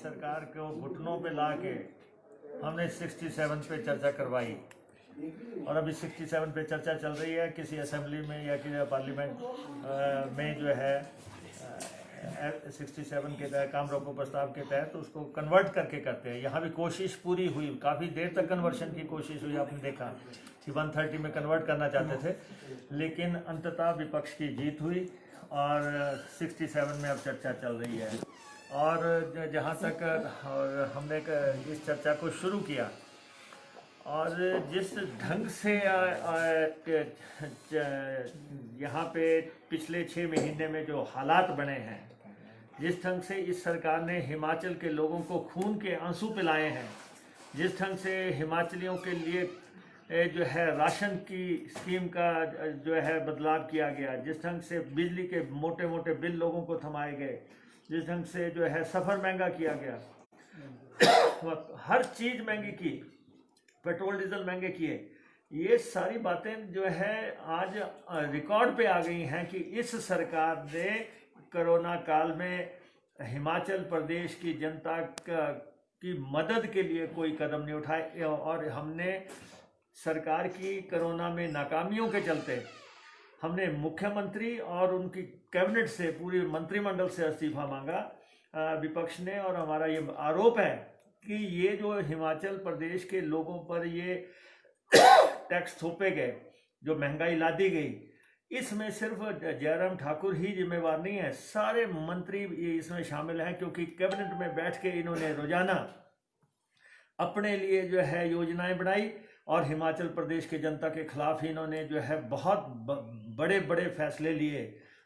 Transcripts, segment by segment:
सरकार को घुटनों पे ला के हमने 67 पे चर्चा करवाई और अभी 67 पे चर्चा चल रही है। किसी असेंबली में या किसी पार्लियामेंट में जो है 67 के तहत काम रोको प्रस्ताव के तहत तो उसको कन्वर्ट करके करते हैं। यहाँ भी कोशिश पूरी हुई, काफ़ी देर तक कन्वर्शन की कोशिश हुई, आपने देखा कि 130 में कन्वर्ट करना चाहते थे, लेकिन अंततः विपक्ष की जीत हुई और 67 में अब चर्चा चल रही है। और जहाँ तक हमने इस चर्चा को शुरू किया और जिस ढंग से यहाँ पे पिछले 6 महीने में जो हालात बने हैं, जिस ढंग से इस सरकार ने हिमाचल के लोगों को खून के आंसू पिलाए हैं, जिस ढंग से हिमाचलियों के लिए जो है राशन की स्कीम का जो है बदलाव किया गया, जिस ढंग से बिजली के मोटे मोटे बिल लोगों को थमाए गए, जिस ढंग से जो है सफ़र महंगा किया गया, हर चीज़ महंगी की, पेट्रोल डीजल महंगे किए, ये सारी बातें जो है आज रिकॉर्ड पे आ गई हैं कि इस सरकार ने कोरोना काल में हिमाचल प्रदेश की जनता की मदद के लिए कोई कदम नहीं उठाए। और हमने सरकार की कोरोना में नाकामियों के चलते हमने मुख्यमंत्री और उनकी कैबिनेट से, पूरी मंत्रिमंडल से इस्तीफा मांगा विपक्ष ने। और हमारा ये आरोप है कि ये जो हिमाचल प्रदेश के लोगों पर ये टैक्स थोपे गए, जो महंगाई लादी गई, इसमें सिर्फ जयराम ठाकुर ही जिम्मेवार नहीं है, सारे मंत्री इसमें शामिल हैं, क्योंकि कैबिनेट में बैठ के इन्होंने रोजाना अपने लिए जो है योजनाएं बनाई और हिमाचल प्रदेश की जनता के खिलाफ ही इन्होंने जो है बहुत बड़े बड़े फैसले लिए।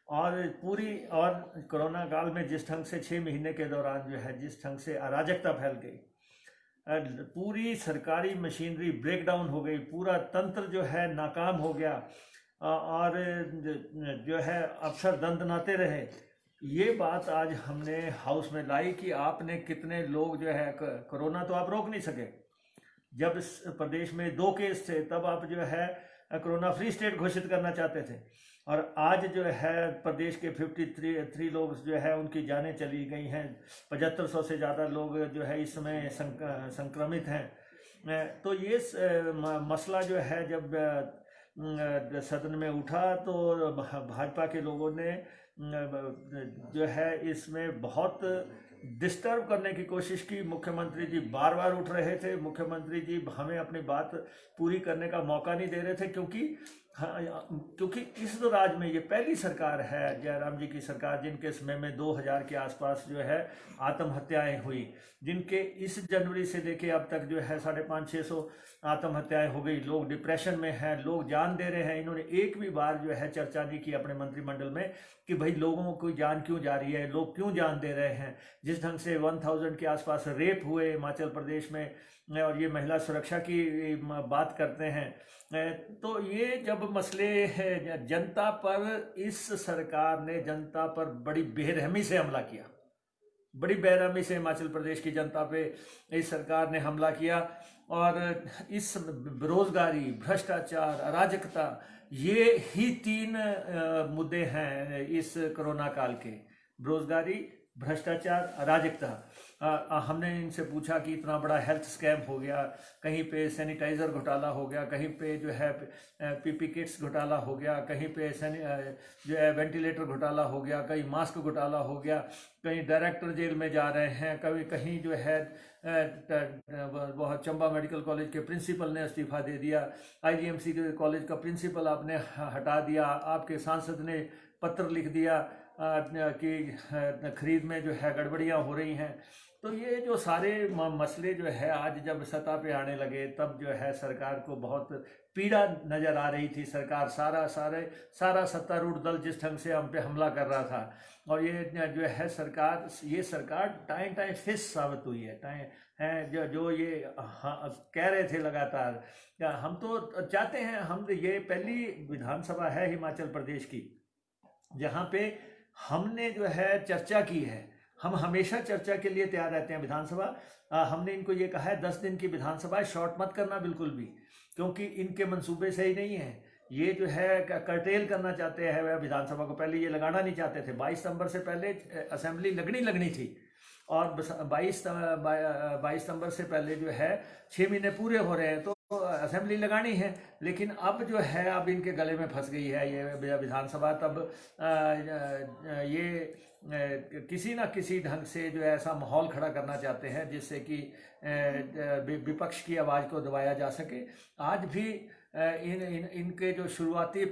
और कोरोना काल में जिस ढंग से 6 महीने के दौरान जो है जिस ढंग से अराजकता फैल गई, पूरी सरकारी मशीनरी ब्रेक डाउन हो गई, पूरा तंत्र जो है नाकाम हो गया और जो है अफसर दंदनाते रहे। ये बात आज हमने हाउस में लाई कि आपने कितने लोग जो है, कोरोना तो आप रोक नहीं सके, जब इस प्रदेश में 2 केस थे तब आप जो है कोरोना फ्री स्टेट घोषित करना चाहते थे, और आज जो है प्रदेश के 53 लोग जो है उनकी जानें चली गई हैं, 7500 से ज़्यादा लोग जो है इस समय संक्रमित हैं। तो ये मसला जो है जब सदन में उठा तो भाजपा के लोगों ने जो है इसमें बहुत डिस्टर्ब करने की कोशिश की। मुख्यमंत्री जी बार बार उठ रहे थे, मुख्यमंत्री जी हमें अपनी बात पूरी करने का मौका नहीं दे रहे थे, क्योंकि इस राज्य में ये पहली सरकार है, जयराम जी की सरकार, जिनके समय में 2000 के आसपास जो है आत्महत्याएं हुई, जिनके इस जनवरी से लेके अब तक जो है 550-600 आत्महत्याएं हो गई, लोग डिप्रेशन में हैं, लोग जान दे रहे हैं। इन्होंने एक भी बार जो है चर्चा नहीं की अपने मंत्रिमंडल में कि भाई लोगों को जान क्यों जा रही है, लोग क्यों जान दे रहे हैं। जिस ढंग से 1000 के आसपास रेप हुए हिमाचल प्रदेश में, और ये महिला सुरक्षा की बात करते हैं, तो ये जब मसले जनता पर, इस सरकार ने जनता पर बड़ी बेरहमी से हमला किया, बड़ी बेरहमी से हिमाचल प्रदेश की जनता पे इस सरकार ने हमला किया। और इस बेरोजगारी, भ्रष्टाचार, अराजकता, ये ही 3 मुद्दे हैं इस कोरोना काल के, बेरोजगारी, भ्रष्टाचार, अराजकता। हमने इनसे पूछा कि इतना बड़ा हेल्थ स्कैम हो गया, कहीं पे सैनिटाइज़र घोटाला हो गया, कहीं पे जो है पीपी किट्स घोटाला हो गया, कहीं पे जो है वेंटिलेटर घोटाला हो गया, कहीं मास्क घोटाला हो गया, कहीं डायरेक्टर जेल में जा रहे हैं, कहीं जो है वह चंबा मेडिकल कॉलेज के प्रिंसिपल ने इस्तीफा दे दिया, आईजीएमसी के कॉलेज का प्रिंसिपल आपने हटा दिया, आपके सांसद ने पत्र लिख दिया कि खरीद में जो है गड़बड़ियाँ हो रही हैं। तो ये जो सारे मसले जो है आज जब सतह पे आने लगे, तब जो है सरकार को बहुत पीड़ा नज़र आ रही थी। सरकार सारा सत्तारूढ़ दल जिस ढंग से हम पे हमला कर रहा था, और ये जो है सरकार टाइम फिश साबित हुई है। जो ये कह रहे थे लगातार, हम तो चाहते हैं, हम ये पहली विधानसभा है हिमाचल प्रदेश की जहाँ पे हमने जो है चर्चा की है। हम हमेशा चर्चा के लिए तैयार रहते हैं। विधानसभा हमने इनको ये कहा है 10 दिन की विधानसभा शॉर्ट मत करना बिल्कुल भी, क्योंकि इनके मंसूबे सही नहीं है। ये जो है कर्टेल करना चाहते हैं विधानसभा को, पहले ये लगाना नहीं चाहते थे। 22 सितंबर से पहले असेंबली लगनी थी, और 22 सितंबर से पहले जो है 6 महीने पूरे हो रहे हैं, तो असेंबली लगानी है। लेकिन अब जो है अब इनके गले में फंस गई है ये विधानसभा। तब ये किसी ना किसी ढंग से जो है ऐसा माहौल खड़ा करना चाहते हैं जिससे कि विपक्ष की आवाज़ को दबाया जा सके। आज भी इनके जो शुरुआती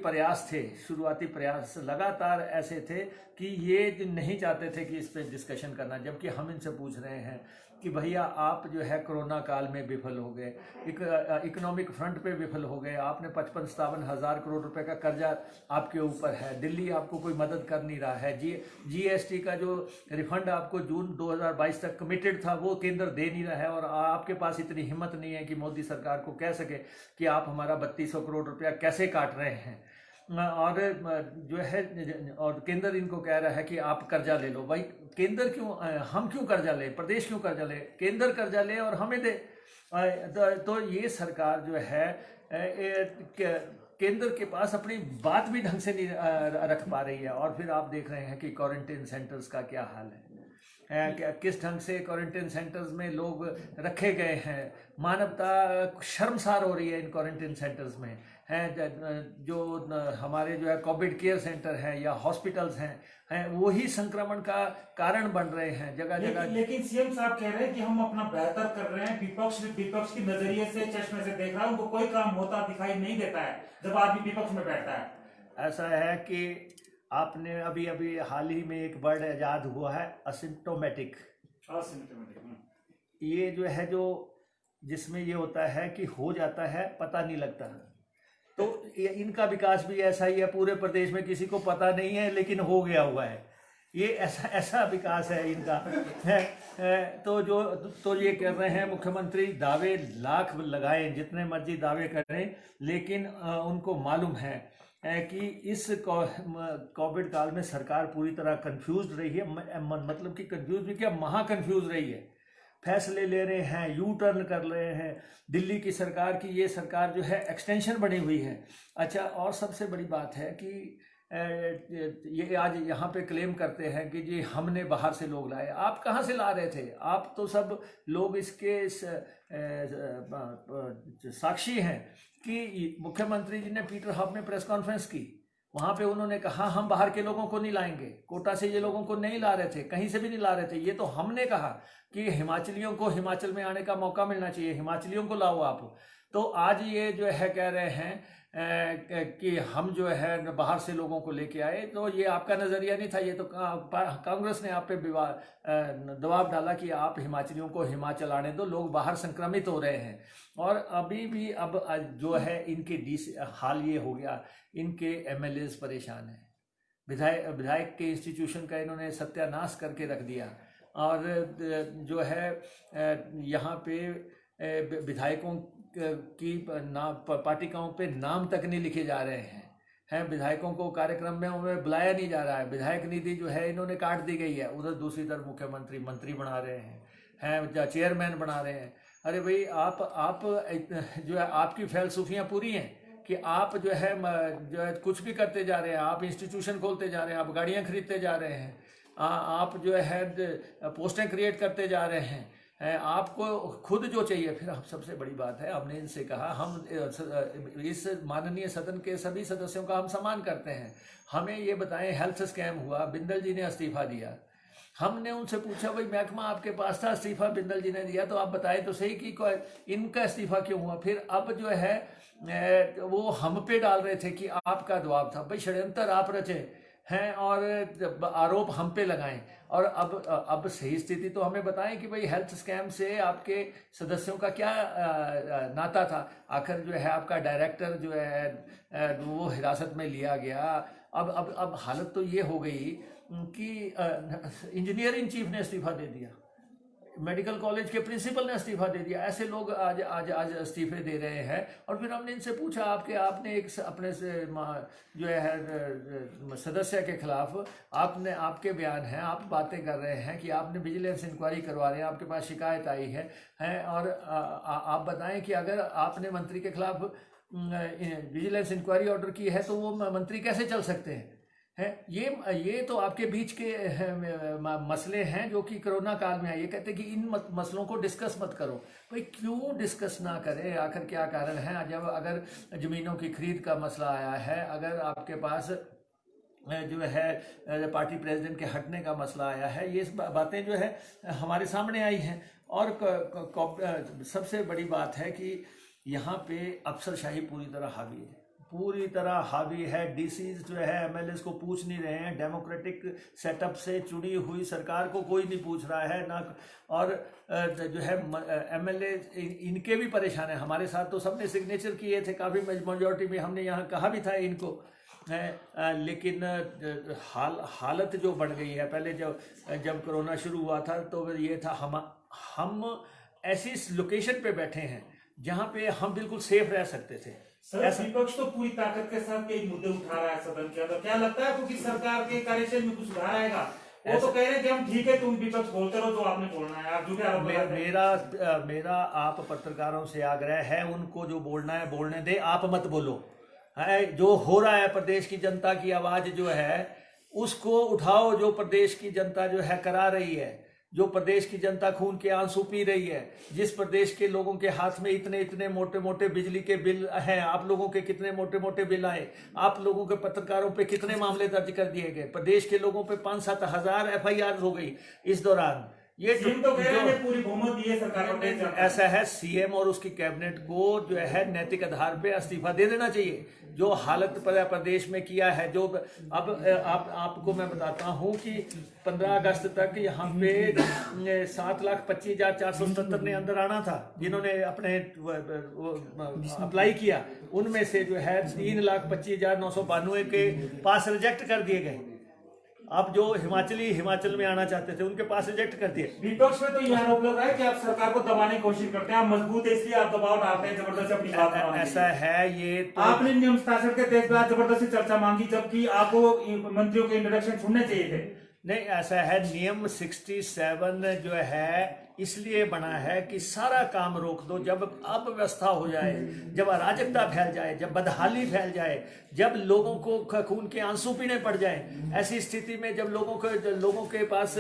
प्रयास लगातार ऐसे थे कि ये नहीं चाहते थे कि इस पे डिस्कशन करना, जबकि हम इनसे पूछ रहे हैं कि भैया आप जो है कोरोना काल में विफल हो गए, इकोनॉमिक फ्रंट पे विफल हो गए, आपने 55-57 हज़ार करोड़ रुपए का कर्जा आपके ऊपर है, दिल्ली आपको कोई मदद कर नहीं रहा है, जीएसटी का जो रिफंड आपको जून 2022 तक कमिटेड था वो केंद्र दे नहीं रहा है, और आपके पास इतनी हिम्मत नहीं है कि मोदी सरकार को कह सके कि आप हमारा 3200 करोड़ रुपया कैसे काट रहे हैं, और जो है और केंद्र इनको कह रहा है कि आप कर्जा ले लो। भाई केंद्र क्यों, हम क्यों कर्जा ले, प्रदेश क्यों कर्जा ले, केंद्र कर्जा ले और हमें दे। तो ये सरकार जो है केंद्र के पास अपनी बात भी ढंग से नहीं रख पा रही है। और फिर आप देख रहे हैं कि क्वारंटीन सेंटर्स का क्या हाल है, किस ढंग से क्वारंटीन सेंटर्स में लोग रखे गए हैं। मानवता शर्मसार हो रही है इन क्वारंटीन सेंटर्स में। हैं जो हमारे जो है कोविड केयर सेंटर हैं या हॉस्पिटल्स हैं वही संक्रमण का कारण बन रहे हैं जगह जगह। लेकिन सीएम साहब कह रहे हैं कि हम अपना बेहतर कर रहे हैं, विपक्ष के नजरिए से चश्मे से देख रहा है, उनको कोई काम होता दिखाई नहीं देता है जब आदमी विपक्ष में बैठता है। ऐसा है कि आपने अभी हाल ही में एक वर्ड इजाद हुआ है, असिम्प्टोमेटिक। ये जो है जो जिसमें ये होता है कि हो जाता है पता नहीं लगता, तो इनका विकास भी ऐसा ही है। पूरे प्रदेश में किसी को पता नहीं है लेकिन हो गया हुआ है, ये ऐसा विकास है इनका है। तो ये कर रहे हैं मुख्यमंत्री, दावे लाख लगाएं, जितने मर्जी दावे करें, लेकिन उनको मालूम है कि इस कोविड काल में सरकार पूरी तरह कंफ्यूज रही है। मतलब कि कंफ्यूज भी क्या, महा कंफ्यूज रही है। फैसले ले रहे हैं, यू टर्न कर रहे हैं। दिल्ली की सरकार की ये सरकार जो है एक्सटेंशन बनी हुई है। अच्छा, और सबसे बड़ी बात है कि ये आज यहाँ पे क्लेम करते हैं कि जी हमने बाहर से लोग लाए। आप कहाँ से ला रहे थे? आप तो सब लोग इसके साक्षी हैं कि मुख्यमंत्री जी ने पीटर हब में प्रेस कॉन्फ्रेंस की, वहाँ पे उन्होंने कहा हम बाहर के लोगों को नहीं लाएंगे, कोटा से ये लोगों को नहीं ला रहे थे, कहीं से भी नहीं ला रहे थे। ये तो हमने कहा कि हिमाचलियों को हिमाचल में आने का मौका मिलना चाहिए, हिमाचलियों को लाओ आप। तो आज ये जो है कह रहे हैं कि हम जो है बाहर से लोगों को लेके आए। तो ये आपका नज़रिया नहीं था, ये तो कांग्रेस ने आप पे दबाव डाला कि आप हिमाचलियों को हिमाचल आने दो, लोग बाहर संक्रमित हो रहे हैं। और अभी भी अब जो है इनके हाल ये हो गया, इनके एमएलएज परेशान हैं, विधायक के इंस्टीट्यूशन का इन्होंने सत्यानाश करके रख दिया। और जो है यहाँ पे विधायकों की पार्टिकाओं पे नाम तक नहीं लिखे जा रहे हैं विधायकों को कार्यक्रम में उन्हें बुलाया नहीं जा रहा है। विधायक निधि जो है इन्होंने काट दी गई है। उधर दूसरी तरफ मुख्यमंत्री मंत्री बना रहे हैं चेयरमैन बना रहे हैं। अरे भाई आप जो है आपकी फैलसूफियाँ पूरी हैं कि आप जो है कुछ भी करते जा रहे हैं। आप इंस्टीट्यूशन खोलते जा रहे हैं, आप गाड़ियाँ खरीदते जा रहे हैं, आप जो है पोस्टें क्रिएट करते जा रहे हैं। आपको खुद जो चाहिए। फिर हम सबसे बड़ी बात है, हमने इनसे कहा, हम इस माननीय सदन के सभी सदस्यों का हम सम्मान करते हैं, हमें ये बताएं हेल्थ स्कैम हुआ, बिंदल जी ने इस्तीफा दिया। हमने उनसे पूछा भाई महकमा आपके पास था, इस्तीफा बिंदल जी ने दिया, तो आप बताएं तो सही कि इनका इस्तीफा क्यों हुआ। फिर अब जो है वो हम पे डाल रहे थे कि आपका दबाव था। भाई षड्यंत्र आप रचे हैं और आरोप हम पे लगाएं। और अब सही स्थिति तो हमें बताएं कि भाई हेल्थ स्कैम से आपके सदस्यों का क्या नाता था। आखिर जो है आपका डायरेक्टर जो है वो हिरासत में लिया गया। अब हालत तो ये हो गई कि इंजीनियर इन चीफ ने इस्तीफा दे दिया, मेडिकल कॉलेज के प्रिंसिपल ने इस्तीफा दे दिया। ऐसे लोग आज इस्तीफे दे रहे हैं। और फिर हमने इनसे पूछा आपने एक अपने से जो है सदस्य के खिलाफ आपके बयान हैं, आप बातें कर रहे हैं कि आपने विजिलेंस इंक्वायरी करवा रहे हैं, आपके पास शिकायत आई है और आप बताएं कि अगर आपने मंत्री के खिलाफ विजिलेंस इंक्वायरी ऑर्डर की है तो वो मंत्री कैसे चल सकते हैं? है। ये तो आपके बीच के मसले हैं जो कि कोरोना काल में है। ये कहते हैं कि इन मसलों को डिस्कस मत करो। भाई क्यों डिस्कस ना करें? आखिर क्या कारण है? जब अगर ज़मीनों की खरीद का मसला आया है, अगर आपके पास जो है पार्टी प्रेसिडेंट के हटने का मसला आया है, ये बातें जो है हमारे सामने आई हैं। और सबसे बड़ी बात है कि यहाँ पे अफसरशाही पूरी तरह हावी है, पूरी तरह हावी है। डीसीज जो है एमएलए को पूछ नहीं रहे हैं। डेमोक्रेटिक सेटअप से जुड़ी हुई सरकार को कोई नहीं पूछ रहा है ना। और जो है एमएलए इनके भी परेशान है। हमारे साथ तो सबने सिग्नेचर किए थे, काफ़ी मेजॉरिटी में हमने यहाँ कहा भी था इनको है। लेकिन हालत जो बढ़ गई है, पहले जब कोरोना शुरू हुआ था तो ये था हम ऐसी लोकेशन पे बैठे हैं जहाँ पे हम बिल्कुल सेफ रह सकते थे। सर विपक्ष तो पूरी ताकत के साथ कई मुद्दे उठा रहा है सदन के अंदर। क्या लगता है आपको कि सरकार के कार्यशैली में कुछ सुधार आएगा? वो तो कह रहे हैं कि हम ठीक है, तुम विपक्ष बोलते रहो जो आपने बोलना है। आप जो मेरा आप पत्रकारों से आग्रह है, उनको जो बोलना है बोलने दे, आप मत बोलो। है जो हो रहा है, प्रदेश की जनता की आवाज जो है उसको उठाओ। जो प्रदेश की जनता जो है करा रही है, जो प्रदेश की जनता खून के आंसू पी रही है, जिस प्रदेश के लोगों के हाथ में इतने इतने मोटे मोटे बिजली के बिल हैं, आप लोगों के कितने मोटे मोटे बिल आए, आप लोगों के पत्रकारों पे कितने मामले दर्ज कर दिए गए, प्रदेश के लोगों पे 5-7 हज़ार FIR हो गई इस दौरान। ये तो कह रहे हैं पूरी बहुमत दी है सरकार को। ऐसा है, सीएम और उसकी कैबिनेट को जो है नैतिक आधार पे इस्तीफा दे देना चाहिए। जो हालत प्रदेश में किया है, जो अब आपको मैं बताता हूं कि 15 अगस्त तक यहाँ पे 7,25,477 ने अंदर आना था, जिन्होंने अपने अप्लाई किया। उनमें से जो है 3,25,992 के पास रिजेक्ट कर दिए गए। अब जो हिमाचल में आना चाहते थे उनके पास रिजेक्ट कर दिए। विपक्ष में तो यह आरोप लग रहा है कि आप सरकार को दबाने की कोशिश करते हैं, आप मजबूत है इसलिए आप दबाव डालते हैं जबरदस्ती अपनी बात करवाने। ऐसा है, ये तो आपने नियम शासन के तहत जबरदस्ती चर्चा मांगी, जबकि आपको मंत्रियों के इंट्रोडक्शन सुनने चाहिए थे। नहीं, ऐसा है, नियम 67 जो है इसलिए बना है कि सारा काम रोक दो। जब अव्यवस्था हो जाए, जब अराजकता फैल जाए, जब बदहाली फैल जाए, जब लोगों को खून के आंसू पीने पड़ जाए, ऐसी स्थिति में जब लोगों के पास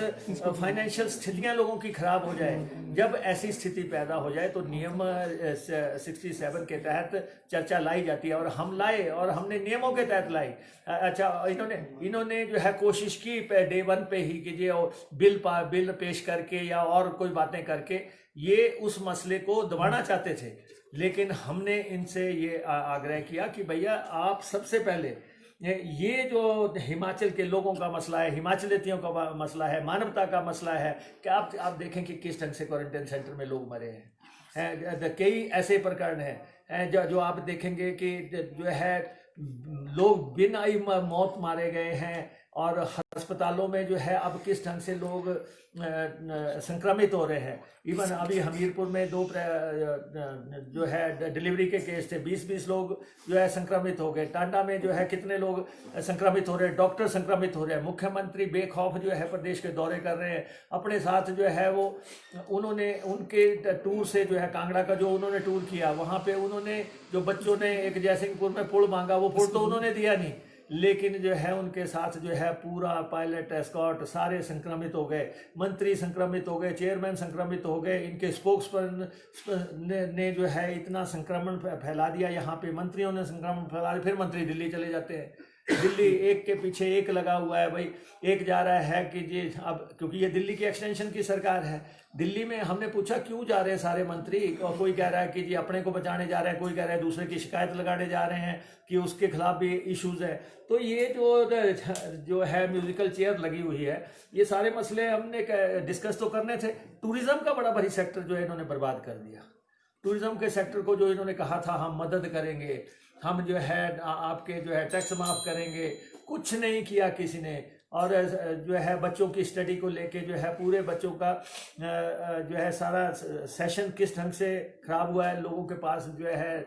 फाइनेंशियल स्थितियां लोगों की खराब हो जाए, जब ऐसी स्थिति पैदा हो जाए तो नियम 67 के तहत चर्चा लाई जाती है। और हम लाए, और हमने नियमों के तहत लाई। अच्छा, इन्होंने जो है कोशिश की डे 1 पे ही कि ये बिल पेश करके या और कोई बातें करके ये उस मसले को दबाना चाहते थे। लेकिन हमने इनसे ये आग्रह किया कि भैया आप सबसे पहले ये जो हिमाचल के लोगों का मसला है, हिमाचलियों का मसला है, मानवता का मसला है, कि आप देखें कि किस ढंग से क्वारंटाइन सेंटर में लोग मरे हैं। कई ऐसे प्रकरण हैं जो आप देखेंगे कि जो है लोग बिना मौत मारे गए हैं। और अस्पतालों में जो है अब किस ढंग से लोग संक्रमित हो रहे हैं। इवन अभी हमीरपुर में 2 जो है डिलीवरी के केस थे, 20-20 लोग जो है संक्रमित हो गए। टांडा में जो है कितने लोग संक्रमित हो रहे हैं, डॉक्टर संक्रमित हो रहे हैं। मुख्यमंत्री बेखौफ जो है प्रदेश के दौरे कर रहे हैं। अपने साथ जो है वो उन्होंने उनके टूर से जो है कांगड़ा का जो उन्होंने टूर किया, वहाँ पे उन्होंने जो बच्चों ने एक जयसिंहपुर में पुल मांगा, वो पुल तो उन्होंने दिया नहीं, लेकिन जो है उनके साथ जो है पूरा पायलट एस्कॉर्ट सारे संक्रमित हो गए। मंत्री संक्रमित हो गए, चेयरमैन संक्रमित हो गए, इनके स्पोक्सपर्सन ने जो है इतना संक्रमण फैला दिया। यहाँ पे मंत्रियों ने संक्रमण फैला दिया, फिर मंत्री दिल्ली चले जाते हैं। दिल्ली एक के पीछे एक लगा हुआ है भाई। एक जा रहा है कि जी अब क्योंकि ये दिल्ली की एक्सटेंशन की सरकार है, दिल्ली में हमने पूछा क्यों जा रहे हैं सारे मंत्री, और कोई कह रहा है कि जी अपने को बचाने जा रहे हैं, कोई कह रहा है दूसरे की शिकायत लगाने जा रहे हैं कि उसके खिलाफ भी इश्यूज है। तो ये जो है म्यूजिकल चेयर लगी हुई है, ये सारे मसले हमने डिस्कस तो करने थे। टूरिज्म का बड़ा भारी सेक्टर जो है इन्होंने बर्बाद कर दिया। टूरिज्म के सेक्टर को जो इन्होंने कहा था हम मदद करेंगे, हम जो है आपके जो है टैक्स माफ करेंगे, कुछ नहीं किया किसी ने। और जो है बच्चों की स्टडी को लेके जो है पूरे बच्चों का जो है सारा सेशन किस ढंग से खराब हुआ है। लोगों के पास जो है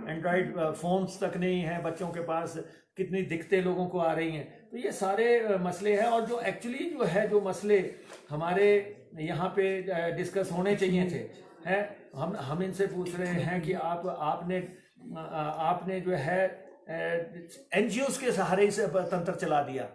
एंड्रॉयड फोन्स तक नहीं है, बच्चों के पास कितनी दिक्कतें लोगों को आ रही हैं। तो ये सारे मसले हैं, और जो एक्चुअली जो है जो मसले हमारे यहाँ पे डिस्कस होने चाहिए थे, हैं हम इनसे पूछ रहे हैं कि आपने जो है एनजीओ के सहारे इस तंत्र चला दिया।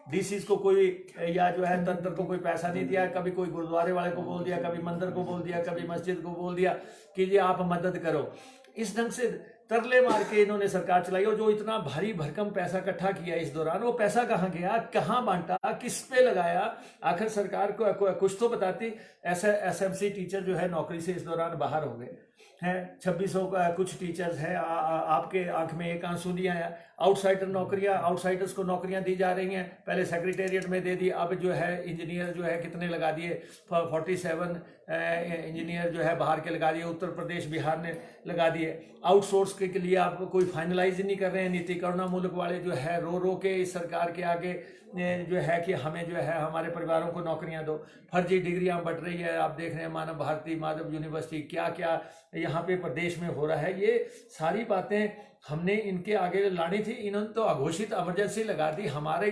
डीसीज को कोई या जो है तंत्र को कोई पैसा नहीं दिया, कभी कोई गुरुद्वारे वाले को बोल दिया, कभी मंदिर को बोल दिया, कभी मस्जिद को बोल दिया कि ये आप मदद करो। इस ढंग से तरले मार के इन्होंने सरकार चलाई, और जो इतना भारी भरकम पैसा इकट्ठा किया इस दौरान, वो पैसा कहाँ गया, कहाँ बांटा, किस पे लगाया, आखिर सरकार को कुछ तो बताती। ऐसे एसएमसी टीचर जो है नौकरी से इस दौरान बाहर हो गए हैं, 2600 कुछ टीचर्स हैं। आपके आंख में एक आंसू नहीं आया। आउटसाइडर नौकरियां, आउटसाइडर्स को नौकरियां दी जा रही हैं। पहले सेक्रेटेरिएट में दे दी, अब जो है इंजीनियर जो है कितने लगा दिए, 47 इंजीनियर जो है बाहर के लगा दिए, उत्तर प्रदेश बिहार ने लगा दिए। आउटसोर्स के लिए आप कोई फाइनलाइज ही नहीं कर रहे हैं। नीति करुणा मुल्क वाले जो है रो रो के इस सरकार के आगे जो है कि हमें जो है हमारे परिवारों को नौकरियां दो। फर्जी डिग्रियां बढ़ रही है, आप देख रहे हैं मानव भारती, माधव यूनिवर्सिटी, क्या क्या यहाँ पे प्रदेश में हो रहा है। ये सारी बातें हमने इनके आगे लानी थी। इन्होंने तो अघोषित इमरजेंसी लगा दी। हमारे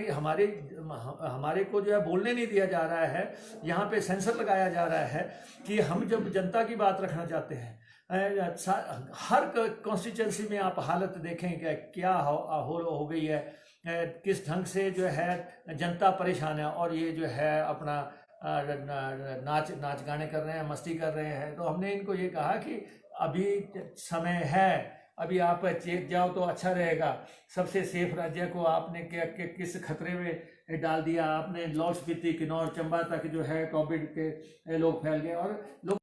को जो है बोलने नहीं दिया जा रहा है। यहाँ पे सेंसर लगाया जा रहा है कि हम जब जनता की बात रखना चाहते हैं, हर कॉन्स्टिट्यूंसी में आप हालत देखें कि क्या हो गई है, किस ढंग से जो है जनता परेशान है, और ये जो है अपना नाच गाने कर रहे हैं, मस्ती कर रहे हैं। तो हमने इनको ये कहा कि अभी समय है, अभी आप चेक जाओ तो अच्छा रहेगा। सबसे सेफ राज्य को आपने किस खतरे में डाल दिया आपने। लाहौल स्पीति, किन्नौर, चंबा तक जो है कोविड के लोग फैल गए, और लोग